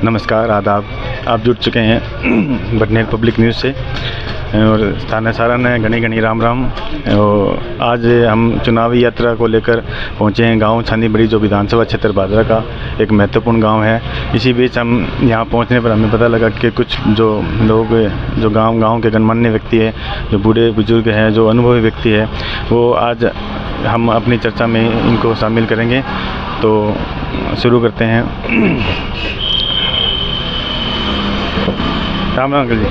नमस्कार, आदाब। आप जुड़ चुके हैं बटनेर पब्लिक न्यूज़ से और स्थानीय सारण है। घनी घनी राम राम। और आज हम चुनावी यात्रा को लेकर पहुंचे हैं गांव छानी बड़ी, जो विधानसभा क्षेत्र भादरा का एक महत्वपूर्ण गांव है। इसी बीच हम यहां पहुंचने पर हमें पता लगा कि कुछ जो लोग, जो गांव के गणमान्य व्यक्ति है, जो बूढ़े बुजुर्ग हैं, जो अनुभवी व्यक्ति है, वो आज हम अपनी चर्चा में इनको शामिल करेंगे। तो शुरू करते हैं। राम राम अंकल जी,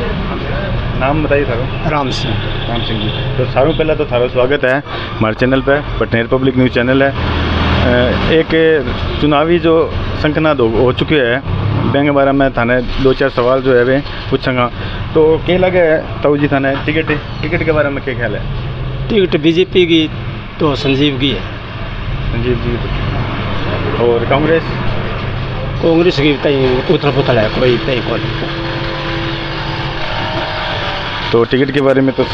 नाम बताइए थारो। राम सिंह जी। तो थारो पहला तो थारो स्वागत है हमारे चैनल पे, बटनेर पब्लिक न्यूज़ चैनल है। एक चुनावी जो संकनाद हो चुके हैं बैंक बारे में थाने 2-4 सवाल जो है वे पूछूंगा। तो क्या लगे ताऊ जी थाने टिकट के बारे में क्या ख्याल है? टिकट बीजेपी की तो संजीव की है। संजीव जी। और कांग्रेस की तय उथल पुथल है, कोई तय कौन। तो टिकट के बारे में तो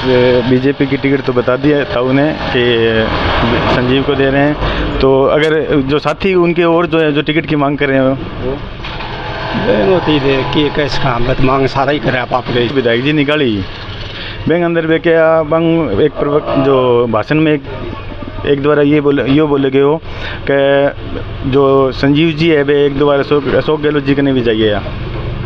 बीजेपी की टिकट तो बता दिया था उन्हें कि संजीव को दे रहे हैं। तो अगर जो साथी उनके और जो है जो टिकट की मांग कर रहे हैं वो होती है कि कैसे काम है, मांग सारा ही करे आप विधायक जी निकाली बैंक अंदर बे क्या बंग एक प्रवक्ता जो भाषण में एक द्वारा ये बोले गए हो कि जो संजीव जी है वे एक दो बार अशोक गहलोत जी के भी जाइए।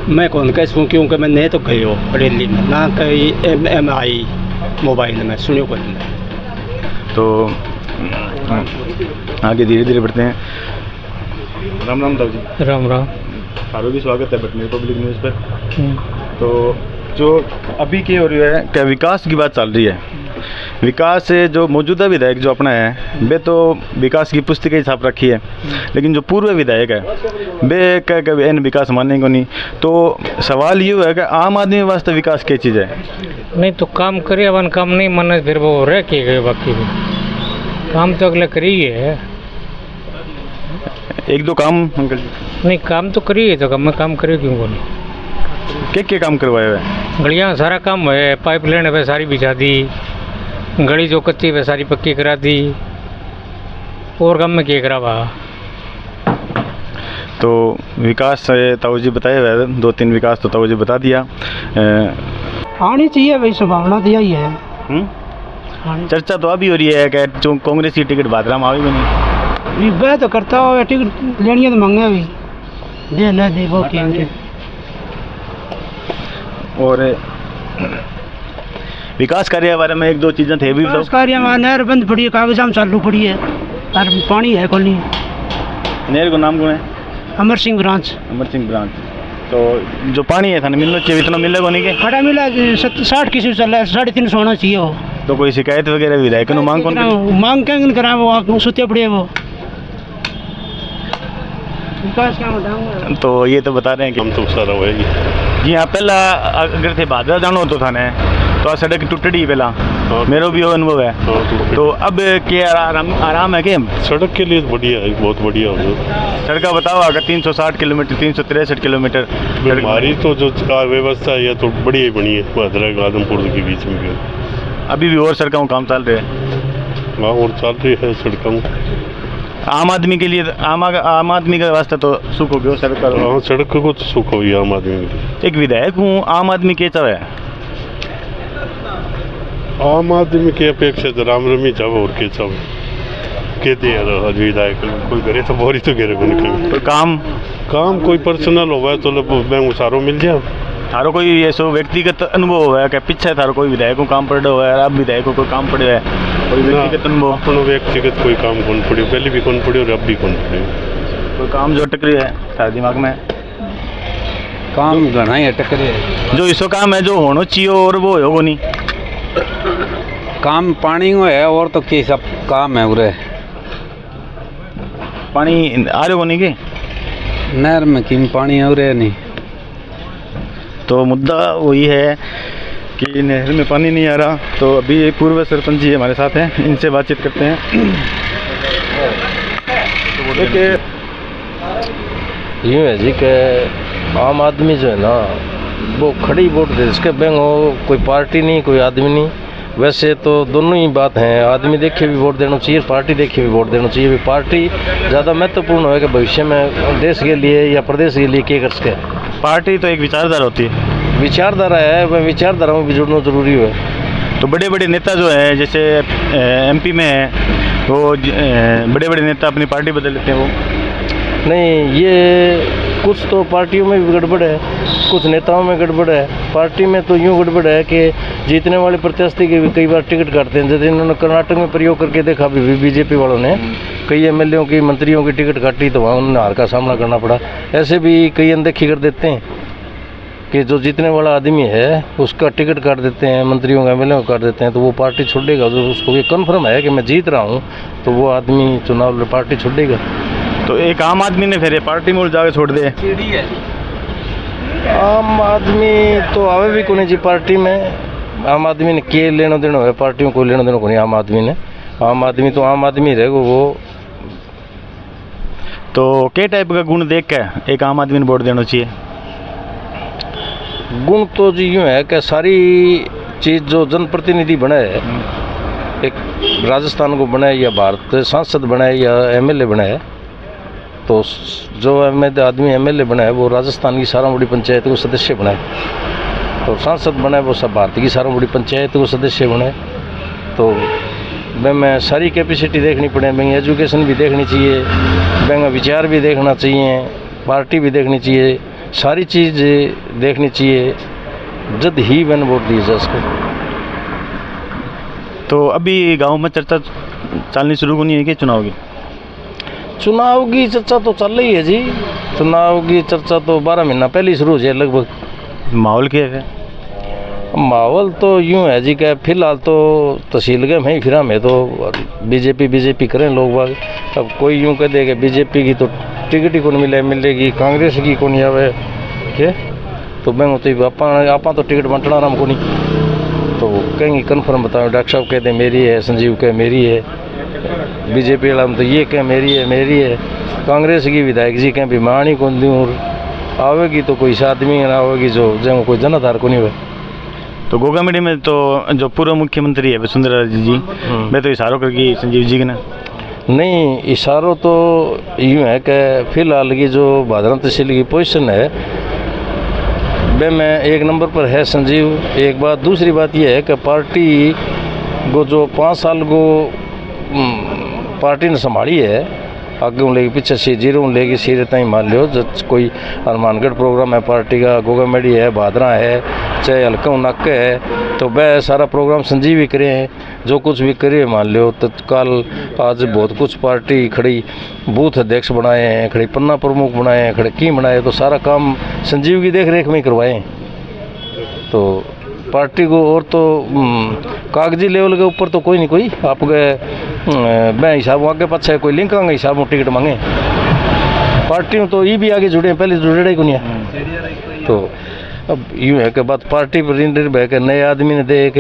मैं कौन कैसे हूँ, क्योंकि मैं नहीं तो गई हो रैली में ना, कहीं MI मोबाइल में सुनियो को। तो आगे धीरे धीरे बढ़ते हैं। राम राम ताऊ जी। राम राम। थारो भी स्वागत है बटनेर पब्लिक न्यूज़ पर। तो जो अभी की हो रही है क्या विकास की बात चल रही है। विकास जो मौजूदा विधायक जो अपना है वे तो विकास की पुस्तिका ही छाप रखी है, लेकिन जो पूर्व विधायक है वे क्या इन विकास मानने को नहीं। तो सवाल ये है कि आम आदमी वास्ते विकास क्या चीज़ है? नहीं तो काम करे, अपन काम नहीं माने फिर वो रह के गए। बाकी भी काम तो अगले करिए है। एक दो काम अंकल जी? नहीं काम तो करिए, तो काम करे क्यों को नहीं। क्या काम करवाए हुए? गलियाँ सारा काम है, पाइपलाइन है सारी बिछा दी, गली जो कच्ची है सारी पक्की करा दी, और काम में क्या करा। तो विकास ताऊ जी बताए हुए 2-3 विकास तो ताऊ जी बता दिया। आनी चाहिए भाई, संभावना तो यही है। चर्चा तो अभी हो रही है कि जो कांग्रेस की टिकट भादरा में आवेगी नहीं। वह तो करता हो, टिकट लेनी है तो मांगे भी दे न दे वो क्या। और विकास कार्य के बारे में एक दो चीज़ें थे भी। विकास कार्य में नहर बंद पड़ी है, कागजाम चालू पड़ी है और पानी है कोई नहीं। नहर को नाम कौन है? अमर सिंह ब्रांच। तो जो पानी है थाने मिलना चाहिए, इतना मिलेगा नहीं? के खड़ा मिला 60 किसी चल रहा है, 350 होना चाहिए हो। तो कोई शिकायत वगैरह विधायक ने मांग मांग क्या करा, वो सुते पड़े वो विकास क्या। तो ये तो बता रहे हैं कि हम तो सारा होएगी जी। हाँ, पहला अगर थे भादरा जानो तो थाने तो सड़क टूटड़ी पहला मेरा भी अनुभव है। तो अब क्या आराम है कि सड़क के लिए बढ़िया है, बहुत बढ़िया हो। सड़क बताओ अगर 360 किलोमीटर 363 किलोमीटर हमारी तो जो व्यवस्था है तो बढ़िया ही बनी है भादरा आदमपुर के बीच में। अभी भी और सड़कों काम चल रहे हैं? हाँ, और चल रही है सड़कों। आम आदमी के लिए आम आदमी के वास्ते तो सुख हो गया सड़क। हाँ, सड़क को तो सुख हो गया आम आदमी के लिए। एक विधायक हूँ, आम आदमी के चाहे आम आदमी की अपेक्षा तो राम रमी चाहो और के चाहो कहते हैं विधायक कोई करे तो बोरी तो घेरे को निकले। तो काम कोई पर्सनल हो तो मैं सारो मिल जाए। थारो कोई ऐसा व्यक्तिगत अनुभव हुआ है क्या पीछे थारो कोई विधायक को काम पड़े हुआ है, अब विधायक को कोई काम पड़े है? कोई व्यक्तिगत अनुभव? अपना व्यक्तिगत कोई काम कौन पड़े, पहले भी कौन पड़े और अब भी कौन पड़े। कोई काम जो अटक रही है थारे दिमाग में? काम घना ही अटक रही है। जो इसो काम है जो होना चाहिए और वो होगा नहीं। काम पानी में है और तो क्या सब काम है उरे। पानी आ रहे हो नहीं के नहर में किम पानी है उरे नहीं। तो मुद्दा वही है कि नहर में पानी नहीं आ रहा। तो अभी एक पूर्व सरपंच जी हमारे साथ हैं, इनसे बातचीत करते हैं। यूँ है जी कि आम आदमी जो है ना वो खड़ी वोट दे, इसके बैंक हो कोई पार्टी नहीं कोई आदमी नहीं, वैसे तो दोनों ही बात हैं, आदमी देखे भी वोट देना चाहिए, पार्टी देखे भी वोट देना चाहिए। पार्टी ज़्यादा महत्वपूर्ण है कि भविष्य में देश के लिए या प्रदेश के लिए क्या कर सके। पार्टी तो एक विचारधारा होती है, विचारधारा है, वह विचारधारा में भी जुड़ना जरूरी है। तो बड़े बड़े नेता जो है जैसे एमपी में है वो बड़े बड़े नेता अपनी पार्टी बदल लेते हैं। वो नहीं, ये कुछ तो पार्टियों में भी गड़बड़ है, कुछ नेताओं में गड़बड़ है। पार्टी में तो यूँ गड़बड़ है कि जीतने वाले प्रत्याशी के भी कई बार टिकट काटते हैं। जैसे इन्होंने कर्नाटक में प्रयोग करके देखा, बीजेपी वालों ने कई एमएलएओं की, मंत्रियों की टिकट काटी तो वहाँ उन्हें हार का सामना करना पड़ा। ऐसे भी कई अनदेखी कर देते हैं कि जो जीतने वाला आदमी है उसका टिकट काट देते हैं, मंत्रियों का, एमएलए को काट देते हैं, तो वो पार्टी छोड़ेगा। जो उसको ये कन्फर्म है कि मैं जीत रहा हूँ तो वो आदमी चुनाव पार्टी छोड़ेगा। तो एक आम आदमी ने फिर ये पार्टी में जाके छोड़ दे। आम आदमी तो आवे भी कोनी जी पार्टी में। आम आदमी ने के लेना देना है, पार्टियों को लेना देना को नहीं। आम आदमी ने, आम आदमी तो आम आदमी रहेगा। वो तो क्या टाइप का गुण देख के एक आम आदमी ने वोट देना चाहिए? गुण तो जी यूँ है कि सारी चीज़ जो जनप्रतिनिधि बने, एक राजस्थान को बनाए या भारत सांसद बनाए या एमएलए बनाए, तो जो आदमी एमएलए बनाए वो राजस्थान की सारा बड़ी पंचायत को सदस्य बनाए, और सांसद बनाए वो सब भारत की सारा बड़ी पंचायत को सदस्य बनाए। तो मैं सारी कैपेसिटी देखनी पड़े, मैं एजुकेशन भी देखनी चाहिए, मैं विचार भी देखना चाहिए, पार्टी भी देखनी चाहिए, सारी चीज़ देखनी चाहिए, जब ही मैंने वोट दी जाए उसको। तो अभी गांव में चर्चा चलनी शुरू होनी है कि चुनाव की? चुनाव की चर्चा तो चल रही है जी। चुनाव की चर्चा तो 12 महीना पहले ही शुरू हो जाए लगभग। माहौल क्या है? माहौल तो यूँ है जी कि फिलहाल तो तहसील के में फिर में तो बीजेपी करें लोग बाग। अब कोई यूँ कह दे कि बीजेपी की तो टिकट ही कौन मिलेगी, कांग्रेस की कौन आवे के, तो मैं तो आपा तो टिकट बंटना आराम को नहीं। तो कहेंगे कन्फर्म बताओ, डॉक्टर साहब कहते मेरी है, संजीव कह मेरी है, बीजेपी वाला तो ये कह मेरी है, कांग्रेस की विधायक जी कहें भी मान ही कौन दूँ, और आवेगी तो कोई आदमी ना आवेगी जो कोई जनाधार को नहीं हुए। तो गोगामेडी में तो जो पूर्व मुख्यमंत्री है वसुंधरा जी, मैं तो इशारों करके संजीव जी के ना नहीं, इशारों तो यूँ है कि फिलहाल की जो भादरा तहसील की पोजीशन है वे में एक नंबर पर है संजीव। एक बात, दूसरी बात यह है कि पार्टी को जो 5 साल को पार्टी ने संभाली है, आगे लेके पीछे से जीरो लेके सिरे तक मान लो, जब कोई हनुमानगढ़ प्रोग्राम है पार्टी का, गोगामेडी है, भादरा है, चाहे हल्का नाके है, तो वह सारा प्रोग्राम संजीव ही करे हैं। जो कुछ भी करे मान लो, तत्काल आज बहुत कुछ पार्टी खड़ी बूथ अध्यक्ष बनाए हैं, खड़ी पन्ना प्रमुख बनाए हैं, खड़े की बनाए, तो सारा काम संजीव की देख रेख में ही करवाए। तो पार्टी को और तो कागजी लेवल के ऊपर तो कोई नहीं, कोई आपके मैं हिसाब आगे पाछे कोई लिंक आगे हिसाब में टिकट मांगे। पार्टियों तो ये भी आगे जुड़े, पहले जुड़े ही को नहीं। तो अब यूँ है कि बात पार्टी पर निर्भर है कि नए आदमी ने देख,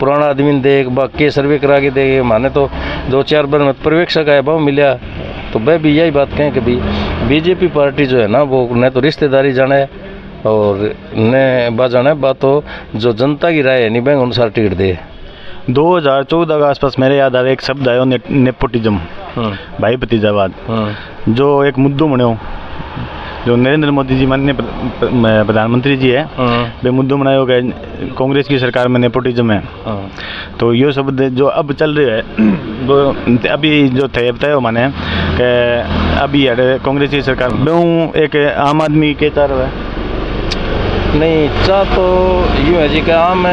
पुराना आदमी ने देख, बाकी सर्वे करा के देख। माने तो 2-4 बार में पर्यवेक्षक आया भाव मिला, तो वह भी यही बात कहें कि भी बीजेपी पार्टी जो है ना, वो न तो रिश्तेदारी जाने और न बाजाना बात हो, जो जनता की राय है नहीं बैंक अनुसार टिकट दे। 2014 के आसपास मेरे याद आवे एक शब्द आयो, नेपोटिज्म, भाई भतीजावाद, जो एक मुद्दों बनो, जो नरेंद्र मोदी जी माननीय प्रधानमंत्री जी है, वे मुद्दों बनाए गए कांग्रेस की सरकार में नेपोटिज्म है। तो ये शब्द जो अब चल रहे है वो अभी जो थे बताए माने कि अभी कांग्रेस की सरकार में एक आम आदमी के चाह रहा है नहीं चाह तो यूँ है जी कि आम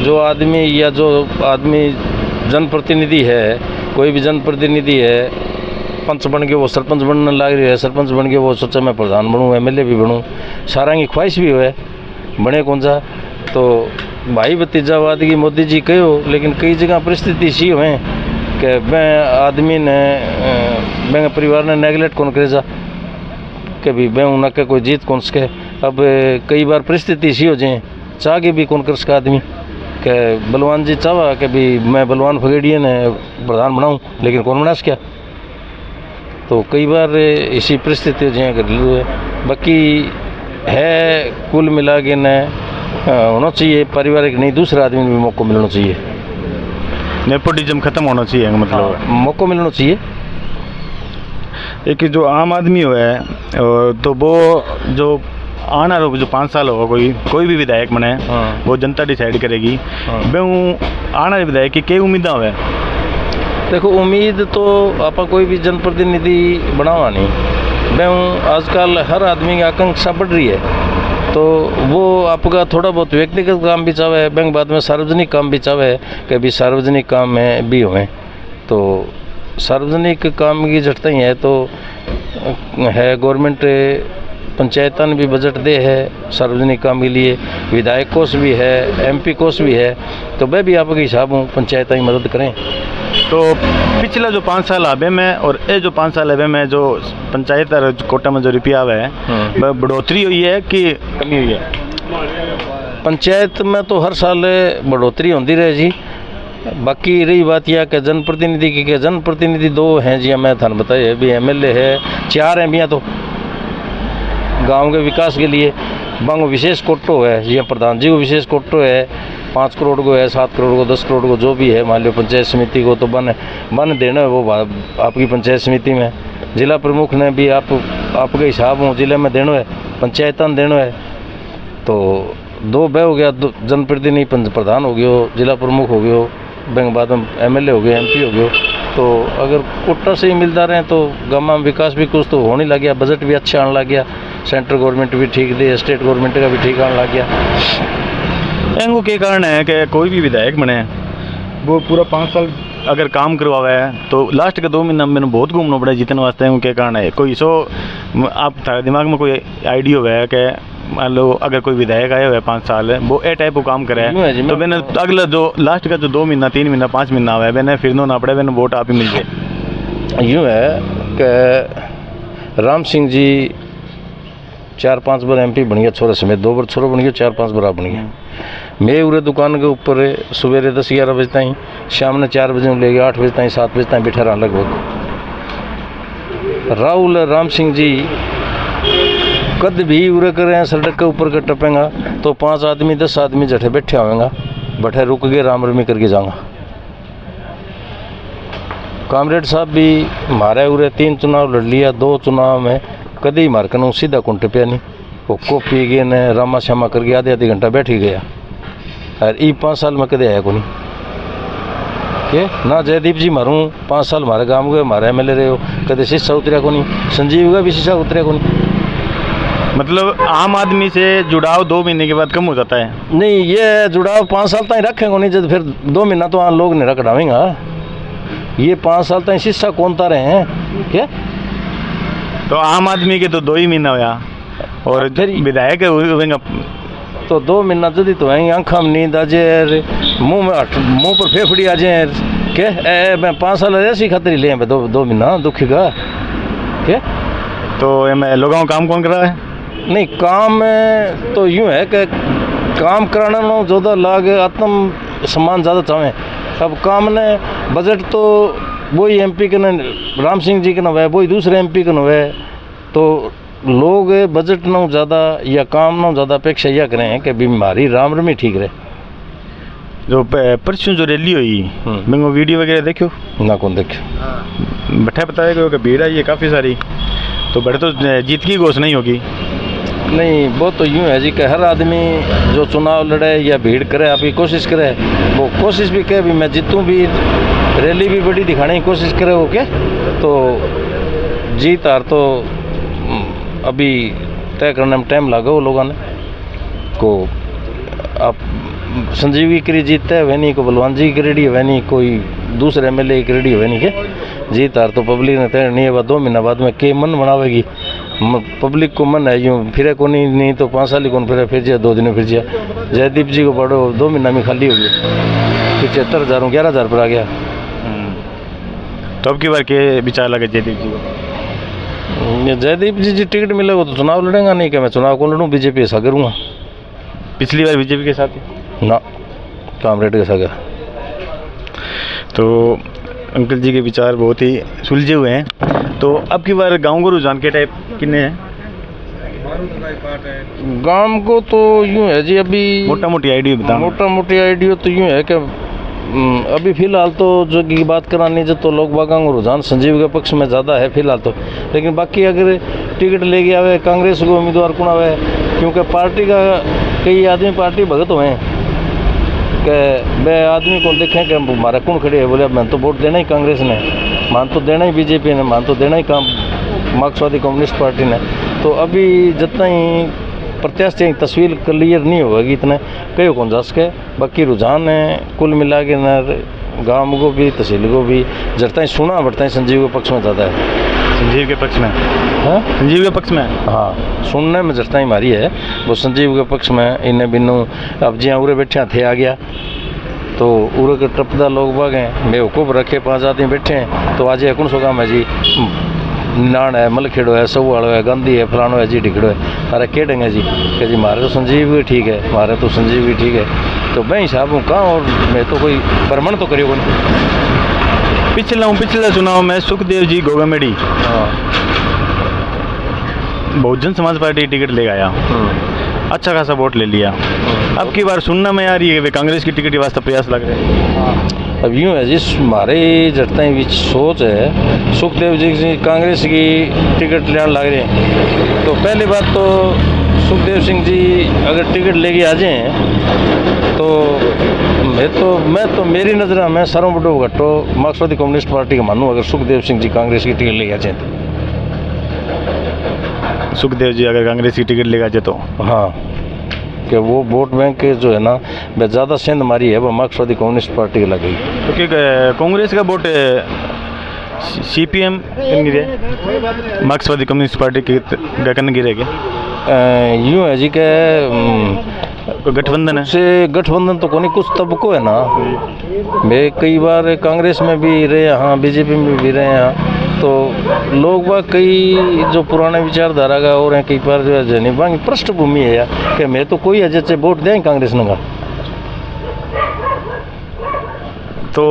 जो आदमी या जो आदमी जनप्रतिनिधि है, कोई भी जनप्रतिनिधि है, पंच बन के वो सरपंच बनने लग रही है, सरपंच बन के वो सोचा मैं प्रधान बनूँ, एमएलए भी बनूँ, सारा की ख्वाहिश भी है बने कौन सा। तो भाई भतीजावाद की मोदी जी कहो, लेकिन कई जगह परिस्थिति सी हुए कि मैं आदमी ने मैं परिवार ने नेगलेक्ट कौन करे जा कि भी मैं उन के कोई जीत कौन सके। अब कई बार परिस्थिति सी हो जाए, चाह के भी कौन कर सका आदमी कि बलवान जी चाहा कि भी मैं बलवान फगेड़िए ने प्रधान बनाऊँ, लेकिन कौन बना सका। तो कई बार इसी परिस्थिति जो घरेलू है। बाकी है कुल मिला के न होना चाहिए, पारिवारिक नहीं, दूसरे आदमी भी मौका मिलना चाहिए, नेपोटिज्म खत्म होना चाहिए मतलब। मौका मिलना चाहिए। एक जो आम आदमी है तो वो जो आना रो जो 5 साल होगा कोई भी विधायक बने, हाँ। वो जनता डिसाइड करेगी। हाँ। मैं आना विधायक की कई उम्मीदें हुए। देखो उम्मीद तो आप कोई भी जनप्रतिनिधि बनावा नहीं, मैं आजकल हर आदमी की आकांक्षा बढ़ रही है, तो वो आपका थोड़ा बहुत व्यक्तिगत काम भी चाहे, बैंक बाद में सार्वजनिक काम भी चाहे कि भी सार्वजनिक काम में भी हों। तो सार्वजनिक काम की जटता ही है, तो है गवर्नमेंट पंचायतन भी बजट दे है सार्वजनिक काम के लिए, विधायक कोष भी है, MP कोष भी है, तो मैं भी आपके हिसाब हूँ पंचायत की मदद करें। तो पिछला जो 5 साल आबे में और ये जो 5 साल आबे में जो पंचायत और कोटा में जो रुपया आवे है, बढ़ोतरी हुई है कि कमी हुई है? पंचायत में तो हर साल बढ़ोतरी होती रहे जी। बाकी रही बात यह कि जनप्रतिनिधि की, कि जनप्रतिनिधि 2 हैं जी, मैं थान बताइए भी MLA है 4 हैं भी, तो गांव के विकास के लिए बंग विशेष कोटो है जी, प्रधान जी को विशेष कोटो है, 5 करोड़ को है, 7 करोड़ को, 10 करोड़ को, जो भी है मान लो पंचायत समिति को तो बन देना है वो आपकी पंचायत समिति में। जिला प्रमुख ने भी आपके हिसाब हो जिले में देना है, पंचायतन देना है, तो 2 बह हो गया, जनप्रतिनिधि प्रधान हो गया, जिला प्रमुख हो गया, बैंक बाद में MLA हो गया, MP हो गया। तो अगर कोटा से ही मिलता रहे तो गाँव में विकास भी कुछ तो होने लग गया, बजट भी अच्छा आने लग गया, सेंट्रल गवर्नमेंट भी ठीक दे, स्टेट गवर्नमेंट का भी ठीक आने लग गया। इनको के कारण है कि कोई भी विधायक बने वो पूरा 5 साल अगर काम करवावा है तो लास्ट के 2 महीना मैंने बहुत घूमना पड़ा जीतने वास्ते। के कारण है कोई सो आप थारे दिमाग में कोई आइडिया हुआ है कि मान लो अगर कोई विधायक आया हुआ है 5 साल वो ए टाइप को काम करे तो मैंने अगला जो लास्ट का जो 2 महीना 3 महीना 5 महीना हुआ है मैंने फिर ना पड़े मैंने वोट आप ही मिल जाए। यूँ है कि राम सिंह जी 4-5 बार MP बन गया, छोरे समेत 2 बार छोरा बन गया, 4-5 बार बन गया। मैं उरे दुकान के ऊपर सवेरे 10-11 बजे ताई, शाम ने 4 बजे ले गया, 8 बजे ताई, 7 बजे ताई बैठा रहा लगभग। राहुल राम सिंह जी कद भी उरे करें सड़क के ऊपर के टपेंगा तो 5 आदमी 10 आदमी जठे बैठे होंगे, बैठे रुक गए राम रमी करके जाऊँगा। कामरेड साहब भी मारे उरे 3 चुनाव लड़ लिया, 2 चुनाव में कभी मारकन सीधा कुंट पे नहीं, वो कॉपी गए ने रामा श्यामा करके आधे घंटा बैठ ही गया। और ई 5 साल में कदे आया को नहीं के ना जयदीप जी मारूँ 5 साल हमारे गाँव के हमारे MLA रहे हो, कदे शीशा उतरिया को नहीं, संजीव का भी शीशा उतरिया को नहीं। मतलब आम आदमी से जुड़ाव 2 महीने के बाद कम हो जाता है? नहीं, ये जुड़ाव 5 साल तक रखेंगे नहीं, जब फिर 2 महीना तो लोग नहीं रख डावेंगा। ये 5 साल तक शीशा कौनता रहे हैं क्या? तो आम आदमी के तो 2 ही महीना हुआ और विधायक तो 2 महीना जल्दी तो है, आँखा में नींद आ जाए, मुँह पर फेफड़ी आ जाए क्या? मैं 5 साल ऐसी खातिर ले 2 महीना दुखी का क्या? तो मैं लोगों को काम कौन कर रहा है? नहीं, काम तो यूँ है कि काम कराना ना ज़्यादा लाग आत्म सम्मान ज़्यादा चाहें। अब काम ने बजट तो वही MP के न राम सिंह जी के न है, वही दूसरे MP के न है, तो लोग बजट ना ज़्यादा या काम ना ज़्यादा अपेक्षा यह करें कि बीमारी राम रमी ठीक रहे। जो परसों जो रैली हुई मैं वीडियो वगैरह देखो ना कौन देखो बैठा बताया कि भीड़ आई है काफ़ी सारी, तो बड़े तो जीत की घोषणा नहीं होगी। नहीं, वो तो यूँ है जी कि हर आदमी जो चुनाव लड़े या भीड़ करे आपकी कोशिश करे, वो कोशिश भी करे भी मैं जीतूँ भी, रैली भी बड़ी दिखाने की कोशिश करे वो क्या, तो जीत हार तो अभी तय करने में टाइम लगा वो लोगों ने को। आप संजीवी की जीतते है वह नहीं, को बलवान जी की रेडी है वह नहीं, कोई दूसरे MLA की रेडी है वह नहीं के। जीत हार तो पब्लिक ने तय नहीं है, वह 2 महीना बाद में के मन बनावेगी, पब्लिक को मन है यूँ फिर को नहीं तो 5 साल ही कौन फिर जाए 2 दिन में फिर जाए। जयदीप जी को पढ़ो 2 महीना में खाली हो गया, 75,000 11,000 पर आ गया। तो अब की बार के विचार लगे जयदीप जी को? जयदीप जी टिकट मिलेगा तो चुनाव लड़ेगा, नहीं कि मैं चुनाव को लड़ूँ BJP ऐसा करूँगा। पिछली बार BJP के साथ ना कामरेड के साथ। तो अंकल जी के विचार बहुत ही सुलझे हुए हैं। तो अब की बार गाँव को रुझान के टाइप कितने हैं? गांव को तो यूँ है जी, अभी मोटा मोटी आइडिया बताओ। मोटा मोटी आइडिया तो यूँ है कि अभी फिलहाल तो जो की बात करानी जो तो लोग बागों का रुझान संजीव के पक्ष में ज़्यादा है फिलहाल तो। लेकिन बाकी अगर टिकट ले गया आवे कांग्रेस को उम्मीदवार कौन आवे, क्योंकि पार्टी का कई आदमी पार्टी भगत हुए हैं कि वे आदमी को देखें कि हमारा कौन खड़े है, बोले मैं तो वोट देना ही कांग्रेस ने, मान तो देना ही बीजेपी ने, मान तो देना ही काम मार्क्सवादी कम्युनिस्ट पार्टी ने। तो अभी जितना ही प्रत्याशी की तस्वीर क्लियर नहीं होगी इतने कई कौन जा सके। बाकी रुझान है कुल मिला के न गाँव को भी तहसील को भी जड़ता ही सुना बढ़ता है संजीव के पक्ष में ज़्यादा है। संजीव के पक्ष में हाँ, संजीव के पक्ष में हाँ सुनने में जड़ता ही मारी है वो संजीव के पक्ष में। इन्हें बिन्नू अब जिया उरे बैठे थे आ गया तो उरे के टपदा लोग बाग हैं बेवकूफ़ रखे 5 आदमी बैठे हैं। तो आज कौन सो काम है जी, नान है, मलखेड़ो है, सवाड़ो है, गांधी है, फलानो है जी, ढिकड़ो है, अरे के ढंगे जी कि जी मारे तो संजीव भी ठीक है, मारे तो संजीव भी ठीक है। तो मैं हिसाब हूँ कहाँ, और मैं तो कोई भ्रमण तो करियो नहीं। पिछले चुनाव में सुखदेव जी गोगामेड़ी हाँ बहुजन समाज पार्टी टिकट ले आया, अच्छा खासा वोट ले लिया। अब की बार सुनना में आ रही है वे कांग्रेस की टिकट के वास्ते प्रयास लग रहे हैं। अब यूँ है जी हमारे जड़ता ही सोच है सुखदेव जी कांग्रेस की टिकट लेने लग रहे हैं। तो पहली बात तो सुखदेव सिंह जी अगर टिकट लेके आ जाएँ तो मैं तो मेरी नज़र में सारों बड़ो घटो मार्क्सवादी कम्युनिस्ट पार्टी का मानूँ अगर सुखदेव सिंह जी कांग्रेस की टिकट लेके आ जाए तो। सुखदेव जी अगर कांग्रेस की टिकट लेगा जाए तो हाँ कि वो वोट बैंक के जो है ना वह ज़्यादा सेंध मारी है वो मार्क्सवादी कम्युनिस्ट पार्टी के लगी। तो क्या कांग्रेस का वोट CPM गिरे मार्क्सवादी कम्युनिस्ट पार्टी के गठन गिरेगा? यूँ है जी के गठबंधन है से गठबंधन तो कोई कुछ तबको है ना। मैं कई बार कांग्रेस में भी रहे हाँ, बीजेपी में भी रहे हैं। तो लोग वह कई जो पुराने विचारधारा का और हैं कई बार जो है जनिबांग पृष्ठभूमि है यार कि मैं तो कोई अजय से वोट दें कांग्रेस ने का। तो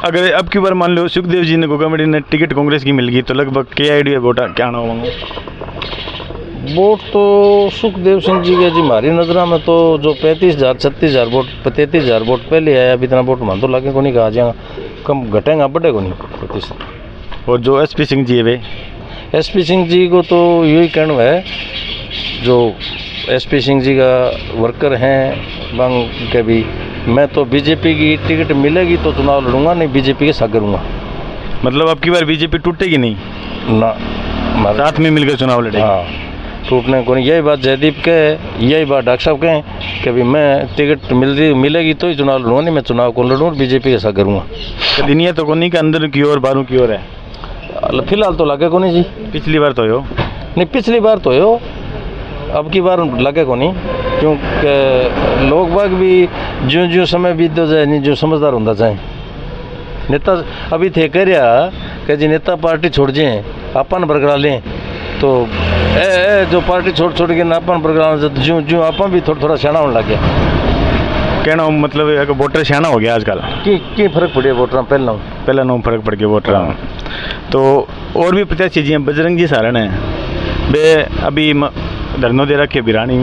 अगर अब की बार मान लो सुखदेव जी ने गोगामेड़ी ने टिकट कांग्रेस की मिल गई तो लगभग क्या आइडिया वोट क्या आना होगा? वोट तो सुखदेव सिंह जी के जी हमारी नज़र में तो जो 35,000 36,000 वोट 33,000 वोट पहले आया, अभी इतना वोट मान तो लगे को नहीं कहा जाएगा, कम घटेगा बढ़ेगा नहीं 35। और जो SP सिंह जी है वे SP सिंह जी को तो यही कहना है जो SP सिंह जी का वर्कर हैं बंग के भी मैं तो बीजेपी की टिकट मिलेगी तो चुनाव लड़ूंगा, नहीं बीजेपी के साथ करूँगा। मतलब अब की बार बीजेपी टूटेगी नहीं ना, साथ में मिलकर चुनाव लड़ेगी। हाँ टूटने को नहीं। यही बात जयदीप के यही बात डॉक्टर साहब कहें कि अभी मैं टिकट मिलेगी तो ही चुनाव लड़ूंगा, नहीं मैं चुनाव को लड़ूँ और बीजेपी के साथ करूँगा। दुनिया तो को नहीं के अंदर की ओर बाहरों की ओर है फिलहाल तो लगे को नहीं जी। पिछली बार तो हो नहीं, पिछली बार तो हो, अब की बार लगे को नहीं, क्योंकि लोग बाग भी ज्यों ज्यों समय बीतता जाए नहीं जो समझदार होता जाए। नेता अभी थे कह रहा कि जी नेता पार्टी छोड़ जाए अपन बरकरार लें तो जो पार्टी छोड़ के ना अपन बरकरार ज्यों ज्यों अपन भी थोड़ा थोड़ा सियाना होने लग गया। कहना मतलब वोटर सियाना हो गया आजकल की फर्क पड़े वोटर पहला नो फर्क पड़ गया वोटर। तो और भी प्रत्याशी जी हैं बजरंग जी सारण है वे अभी धरनों दे रखे बिरानी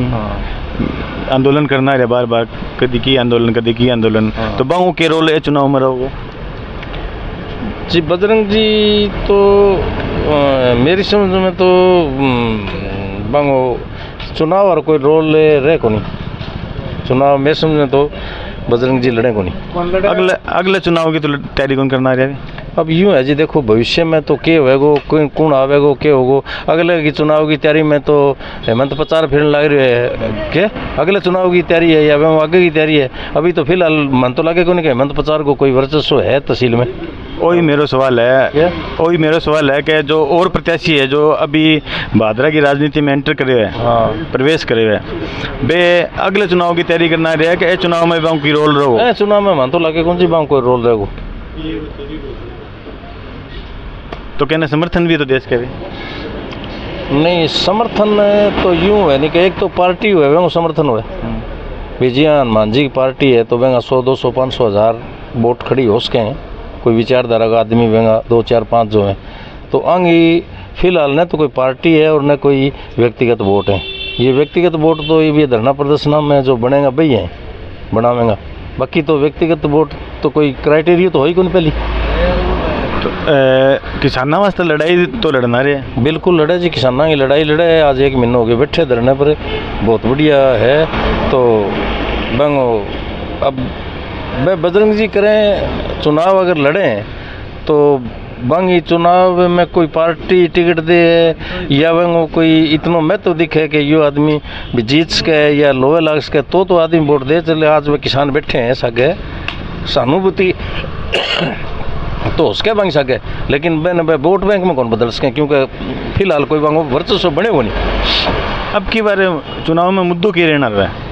आंदोलन करना है बार बार कदी की आंदोलन तो बाहू के रोल है चुनाव में रहोगे जी? बजरंग जी तो मेरी समझ में तो बांगो चुनाव और कोई रोल रहे को नहीं। चुनाव मैं समझ तो बजरंग जी लड़े को नहीं। अगले चुनाव की तो तैयारी कौन करना है? अब यूँ है जी देखो भविष्य में तो के होएगो कौन आवेगो के होगो। अगले की चुनाव की तैयारी में तो हेमंत प्रचार फिरने लग रहे है के अगले चुनाव की तैयारी है या आगे की तैयारी है। अभी तो फिलहाल मन तो लगे को नहीं कि हेमंत प्रचार को कोई वर्चस्व है तहसील में। वही मेरा सवाल है कि जो और प्रत्याशी है जो अभी भादरा की राजनीति में एंटर करे हुए हैं प्रवेश करे हुए हैं वे अगले चुनाव की तैयारी करना रहे कि चुनाव में बांग की रोल रहो? चुनाव में मन तो लगे कौन सी बांग कोई रोल रहेगो। तो कहना समर्थन भी तो देश के भी नहीं समर्थन तो यूँ है नहीं कि एक तो पार्टी हुए वे समर्थन हुए विजय हनुमान जी की पार्टी है तो वेंगा 100 200 500 हज़ार वोट खड़ी हो सके हैं। कोई विचारधारा का आदमी वेंगा 2 4 5 जो है तो आंगी फिलहाल न तो कोई पार्टी है और न कोई व्यक्तिगत वोट है। ये व्यक्तिगत वोट तो ये भी धरना प्रदर्शन में जो बनेगा वही है बनावेगा, बाकी तो व्यक्तिगत वोट तो कोई क्राइटेरिया तो हो ही कौन पहली। तो किसानों वास्ते लड़ाई तो लड़ना रहे, बिल्कुल लड़े जी, किसानों की लड़ाई लड़े। आज 1 महीना हो गए बैठे धरने पर, बहुत बढ़िया है। तो बंगो अब वह बजरंग जी करें चुनाव अगर लड़ें तो बंगी चुनाव में कोई पार्टी टिकट दे या वह कोई इतना महत्व दिखे कि यो आदमी भी जीत सके या लोहे लाग सके तो आदमी वोट दे चले। आज वे किसान बैठे हैं सके सहानुभूति तो उसके बंग सके, लेकिन वे वोट बैंक में कौन बदल सकें क्योंकि फिलहाल कोई बंगो वर्चस्व बने वो नहीं। अब की बार चुनाव में मुद्दों की रहना रहा है।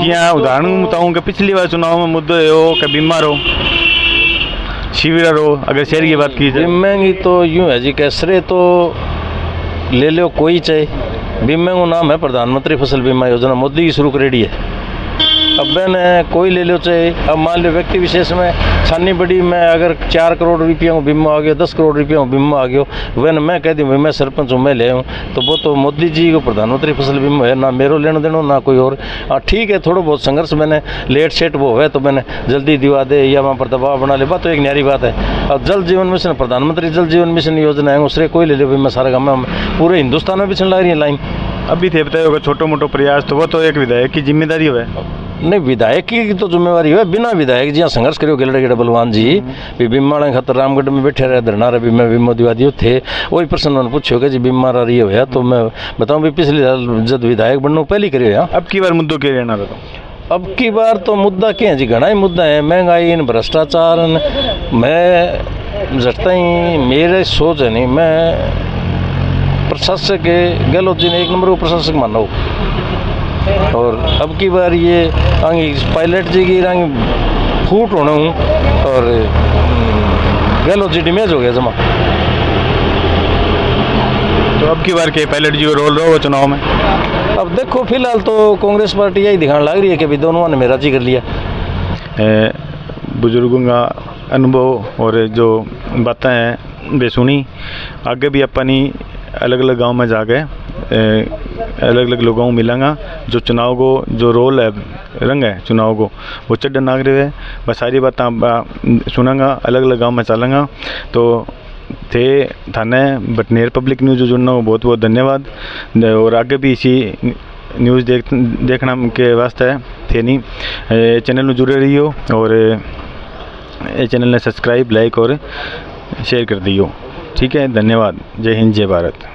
यहाँ उदाहरण बताऊँ कि पिछली बार चुनाव में मुद्दे हो कि बीमार हो, शिविर हो, अगर शहर की बात की जाए बीमेंगी तो यूँ है जी, कैसरे तो ले लो कोई चाहे। बीमेंगो नाम है प्रधानमंत्री फसल बीमा योजना, मोदी की शुरू करेड़ी है। अब मैंने कोई ले लो चाहे, अब मान लो व्यक्ति विशेष में छानी बड़ी में अगर 4 करोड़ रुपया में बीमा आ गया, 10 करोड़ रुपया में बीमा आ गया, वह मैं कह दी मैं सरपंच हूँ मैं ले आऊँ, तो वो तो मोदी जी को प्रधानमंत्री फसल बीमा है, ना मेरो लेना देना ना कोई और। हाँ ठीक है, थोड़ा बहुत संघर्ष मैंने लेट सेट वो है तो मैंने जल्दी दिवा दे या वहाँ पर दबाव बना ले, बात तो एक न्यारी बात है। अब जल जीवन मिशन, प्रधानमंत्री जल जीवन मिशन योजना है, उससे कोई ले ले भाई मैं सारा काम में पूरे हिंदुस्तान में भी चल रही है लाइन। अभी थे बताए होगा छोटो मोटो प्रयास, तो वो तो एक विधायक की जिम्मेदारी है। नहीं, विधायक की तो जिम्मेवारी है, बिना विधायक जी संघर्ष करो गेलड़े गेड़े बलवान जी भी बीमा खतर रामगढ़ में बैठे रहे धरना रहे, मैं बीमा दिवा दियो थे। वही प्रश्न उन्होंने पूछो कि जी बीमार आ रही है, तो मैं बताऊँ भी पिछले साल जब विधायक बनने पहले करियो। अब की बार मुद्दों के रहना रहा, अब की बार तो मुद्दा क्या है जी, घना ही मुद्दा है, महंगाई भ्रष्टाचार। मैं जटता ही मेरे सोच है नहीं, मैं प्रशासक गहलोत जी ने 1 नंबर को प्रशासक माना हो। और अब की बार ये आगे पायलट जी की रंग फूट होना हूँ और गहलोत जी डिमेज हो गया जमा। तो अब की बार के पायलट जी को रोल रहा हो चुनाव में? अब देखो फिलहाल तो कांग्रेस पार्टी यही दिखाने लग रही है कि भाई दोनों ने मेरा जी कर लिया। बुजुर्गों का अनुभव और जो बातें हैं वे सुनी, आगे भी अपनी अलग अलग गांव में जाके अलग अलग लोगों को मिलांगा, जो चुनाव को जो रोल है रंग है चुनाव को वो चढ़ नागरिक है, बस सारी बातें सुनांगा, अलग अलग गांव में चलांगा। तो थे थाने बटनेर पब्लिक न्यूज़ जुड़ना बहुत बहुत धन्यवाद। और आगे भी इसी न्यूज़ देखना के वास्ते थे नहीं चैनल में जुड़े रहियो और ये चैनल ने सब्सक्राइब लाइक और शेयर कर दियो। ठीक है, धन्यवाद। जय हिंद, जय भारत।